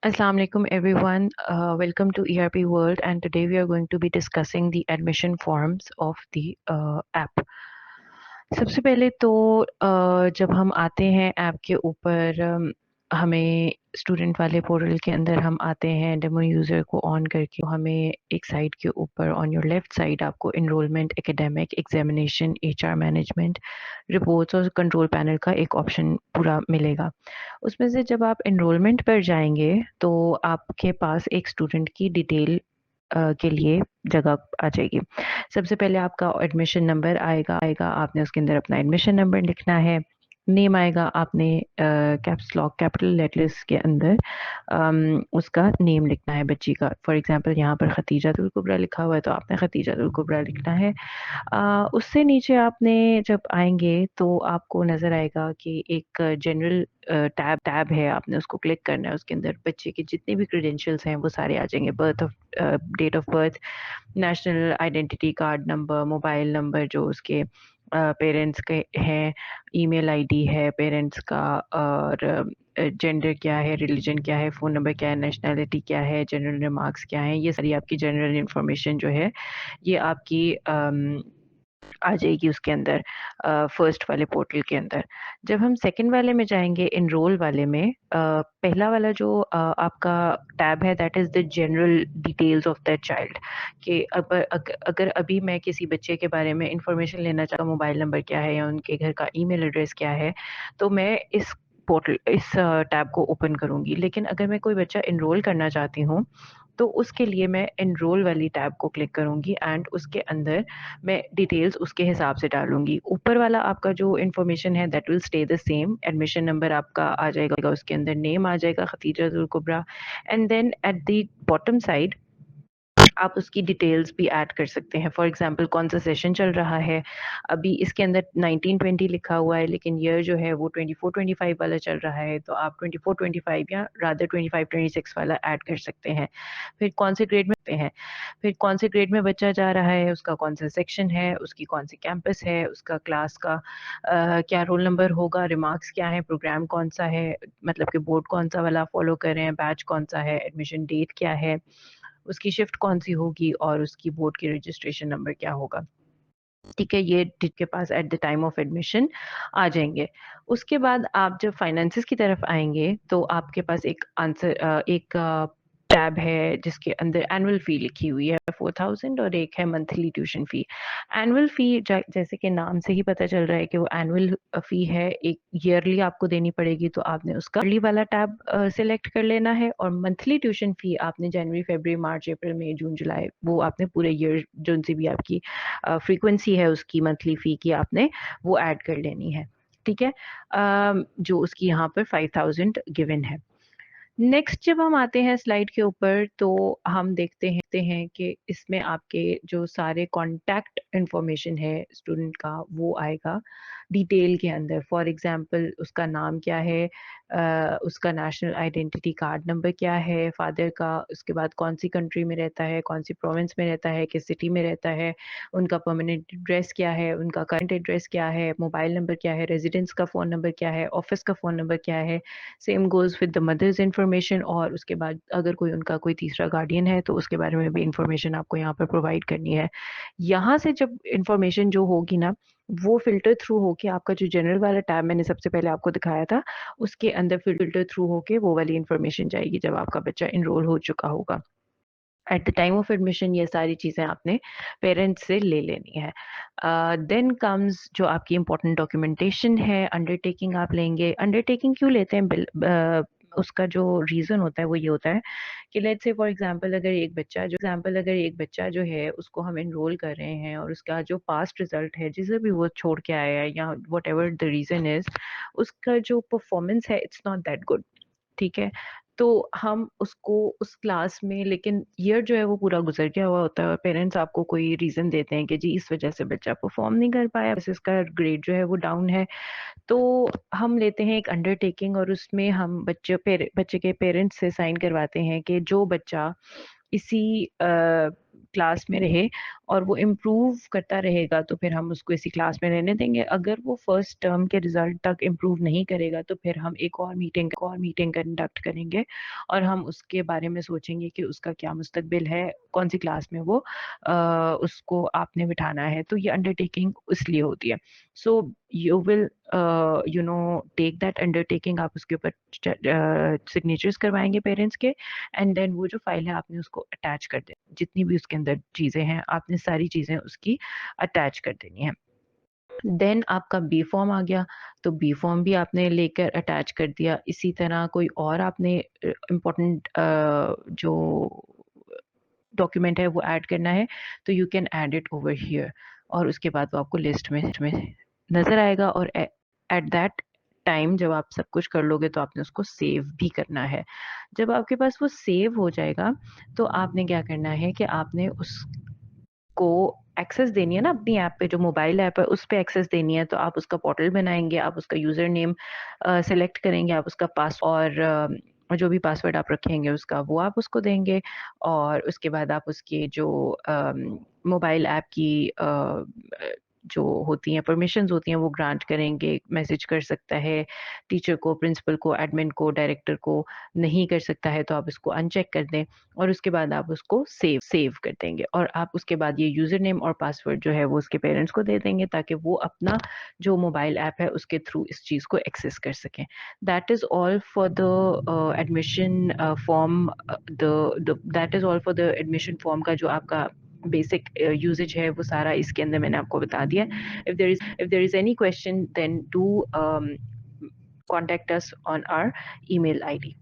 Assalamu alaikum everyone. Welcome to ERP World, and today we are going to be discussing the admission forms of the app. सबसे पहले तो जब हम आते हैं ऐप के ऊपर हमें स्टूडेंट वाले पोर्टल के अंदर हम आते हैं डेमो यूज़र को ऑन करके तो हमें एक साइड के ऊपर ऑन योर लेफ्ट साइड आपको enrolment academic examination HR management reports और कंट्रोल पैनल का एक ऑप्शन पूरा मिलेगा। उसमें से जब आप एनरोलमेंट पर जाएंगे तो आपके पास एक स्टूडेंट की डिटेल के लिए जगह आ जाएगी। सबसे पहले आपका एडमिशन नंबर आएगा, आपने उसके अंदर अपना एडमिशन नंबर लिखना है। नेम आएगा, आपने कैप्स लॉक कैपिटल लेटर्स के अंदर उसका नेम लिखना है बच्ची का। फॉर एग्जांपल यहाँ पर खतीजातुल कुबरा लिखा हुआ है तो आपने खतीजातुल कुबरा लिखना है। उससे नीचे आपने जब आएँगे तो आपको नज़र आएगा कि एक जनरल टैब है, आपने उसको क्लिक करना है। उसके अंदर बच्चे के जितने भी क्रेडेंशियल्स हैं वो सारे आ जाएँगे। Date of birth, national identity card number, mobile number जो उसके पेरेंट्स के हैं, ईमेल आईडी है पेरेंट्स का, और जेंडर क्या है, रिलीजन क्या है, फ़ोन नंबर क्या है, नेशनैलिटी क्या है, जनरल रिमार्क्स क्या हैं, ये सारी आपकी जनरल इन्फॉर्मेशन जो है ये आपकी आ जाएगी उसके अंदर फर्स्ट वाले पोर्टल के अंदर। जब हम सेकंड वाले में जाएँगे एनरोल वाले में पहला वाला जो आपका टैब है that is the general details of that child कि अगर अभी मैं किसी बच्चे के बारे में इन्फॉर्मेशन लेना चाहता हूँ, मोबाइल नंबर क्या है या उनके घर का ईमेल एड्रेस क्या है, तो मैं इस टैब को ओपन करूँगी। लेकिन अगर मैं कोई बच्चा एनरोल करना चाहती हूँ, तो उसके लिए मैं एनरोल वाली टैब को क्लिक करूँगी एंड उसके अंदर मैं डिटेल्स उसके हिसाब से डालूँगी। ऊपर वाला आपका जो इन्फॉर्मेशन है that will stay the same. Admission number आपका आ जाएगा, उसके अंदर नेम आ जाएगा Khatijatul Kubra, and then at the bottom side आप उसकी डिटेल्स भी ऐड कर सकते हैं। फॉर एग्ज़ाम्पल कौन-सा सेशन चल रहा है, अभी इसके अंदर 19-20 लिखा हुआ है लेकिन ईयर जो है वो 24-25 वाला चल रहा है, तो आप 24-25 या रादर 25-26 वाला ऐड कर सकते हैं। फिर कौन से ग्रेड में हैं, फिर कौन से ग्रेड में बच्चा जा रहा है, उसका कौन-सा सेक्शन है, उसकी कौन-सी कैंपस है, उसका क्लास का क्या रोल नंबर होगा, रिमार्क्स क्या हैं, प्रोग्राम कौन-सा है, मतलब कि बोर्ड कौन-सा वाला फ़ॉलो कर रहे हैं, बैच कौन-सा है, एडमिशन डेट क्या है, उसकी शिफ्ट कौन-सी होगी और उसकी बोर्ड की रजिस्ट्रेशन नंबर क्या होगा। ठीक है, ये के पास at the time of admission आ जाएँगे। उसके बाद आप जब फाइनेंसेस की तरफ आएँगे, तो आपके पास एक टैब है जिसके अंदर एनुअल फ़ी लिखी हुई है 4000 और एक है मंथली ट्यूशन फ़ी। एनुअल फ़ी जैसे कि नाम से ही पता चल रहा है कि वो एनुअल फ़ी है, एक ईयरली आपको देनी पड़ेगी, तो आपने उसका ईयरली वाला टैब सेलेक्ट कर लेना है, और मंथली ट्यूशन फ़ी आपने जनवरी, फ़रवरी, मार्च, अप्रैल, मई, जून, जुलाई वो आपने पूरे ईयर जोन-सी भी आपकी फ्रीक्वेंसी है उसकी मंथली फ़ी की, आपने वो ऐड कर लेनी है, ठीक है? जो उसकी यहाँ पर 5000 गिवन है। नेक्स्ट जब हम आते हैं स्लाइड के ऊपर तो हम देखते हैं कि इसमें आपके जो सारे कॉन्टैक्ट इन्फॉर्मेशन है स्टूडेंट का वो आएगा डिटेल के अंदर। फॉर एग्ज़ाम्पल उसका नाम क्या है, उसका नेशनल आइडेंटिटी कार्ड नंबर क्या है, फादर का, उसके बाद कौन-सी कंट्री में रहता है, कौन-सी प्रोविंस में रहता है, किस सिटी में रहता है, उनका परमानेंट एड्रेस क्या है, उनका करंट एड्रेस क्या है, मोबाइल नंबर क्या है, रेज़िडेंस का फ़ोन नंबर क्या है, ऑफ़िस का फ़ोन नंबर क्या है। Same goes with the mother's information, और उसके बाद अगर कोई उनका कोई तीसरा गार्डियन है तो उसके बारे में भी इन्फॉर्मेशन आपको यहाँ पर प्रोवाइड करनी है। यहाँ से जब इन्फॉर्मेशन जो होगी ना, वो फ़िल्टर थ्रू होके आपका जो जनरल वाला टैब मैंने सबसे पहले आपको दिखाया था, उसके अंदर फ़िल्टर थ्रू होके वो वाली इन्फॉर्मेशन जाएगी जब आपका बच्चा एनरोल हो चुका होगा। Eight the time of admission ये सारी चीज़ें आपने पेरेंट्स से ले लेनी है। देन कम्स जो आपकी इम्पोर्टेंट डॉक्यूमेंटेशन है, अंडरटेकिंग आप लेंगे। अंडरटेकिंग क्यों लेते हैं? उसका जो रीज़न होता है वो ये होता है कि लेट्स से फॉर एग्ज़ाम्पल अगर एक बच्चा जो है उसको हम एनरोल कर रहे हैं और उसका जो पास्ट रिज़ल्ट है जिसे भी वो छोड़ के आया है या व्हाटएवर द रीज़न इज़, उसका जो परफ़ॉर्मेंस है इट्स नॉट दैट गुड। ठीक है? तो हम उसको उस क्लास में, लेकिन ईयर जो है वो पूरा गुज़र गया हुआ होता है और पेरेंट्स आपको कोई रीज़न देते हैं कि जी इस वज़ह से बच्चा परफ़ॉर्म नहीं कर पाया, बस इसका ग्रेड जो है वो डाउन है। तो हम लेते हैं एक अंडरटेकिंग और उसमें हम बच्चे के पेरेंट्स से साइन करवाते हैं कि जो बच्चा इसी क्लास में रहे और वो इम्प्रूव करता रहेगा तो फिर हम उसको इसी क्लास में रहने देंगे। अगर वो फर्स्ट टर्म के रिजल्ट तक इम्प्रूव नहीं करेगा तो फिर हम एक और मीटिंग कंडक्ट करेंगे और हम उसके बारे में सोचेंगे कि उसका क्या मुस्तकबिल है, कौन सी क्लास में वो उसको आपने बिठाना है। तो ये अंडरटेकिंग इसलिए होती है। So you will take that undertaking, आप उसके ऊपर सिग्नेचर्स करवाएंगे पेरेंट्स के, एंड देन वो जो फाइल है आपने उसको अटैच कर देना। जितनी भी उसके अंदर चीज़ें हैं आपने सारी चीज़ें उसकी अटैच कर देनी है। देन आपका बी फॉर्म आ गया, तो बी फॉर्म भी आपने लेकर अटैच कर दिया। इसी तरह कोई और आपने इम्पोर्टेंट जो डॉक्यूमेंट है वो ऐड करना है तो you can add it over here, और उसके बाद वो आपको लिस्ट में नज़र आएगा। और एट दैट टाइम जब आप सब कुछ कर लोगे तो आपने उसको सेव भी करना है। जब आपके पास वो सेव हो जाएगा तो आपने क्या करना है कि आपने उसको एक्सेस देनी है ना, अपनी ऐप पे जो मोबाइल ऐप है उस पे एक्सेस देनी है। तो आप उसका पोर्टल बनाएंगे, आप उसका यूज़र नेम सेलेक्ट करेंगे, आप उसका पास और जो भी पासवर्ड आप रखेंगे उसका वो आप उसको देंगे, और उसके बाद आप उसके जो मोबाइल ऐप की जो होती हैं परमिशंस होती हैं वो ग्रांट करेंगे। मैसेज कर सकता है टीचर को, प्रिंसिपल को, एडमिन को, डायरेक्टर को। नहीं कर सकता है तो आप इसको अनचेक कर दें और उसके बाद आप उसको सेव कर देंगे, और आप उसके बाद ये यूज़र नेम और पासवर्ड जो है वो उसके पेरेंट्स को दे देंगे ताकि वो अपना जो मोबाइल ऐप है उसके थ्रू इस चीज़ को एक्सेस कर सकें। That is all for the admission form, that is all for the admission form का जो आपका बेसिक यूजेज है वो सारा इसके अंदर मैंने आपको बता दिया। If there is any question then do contact us on our email ID.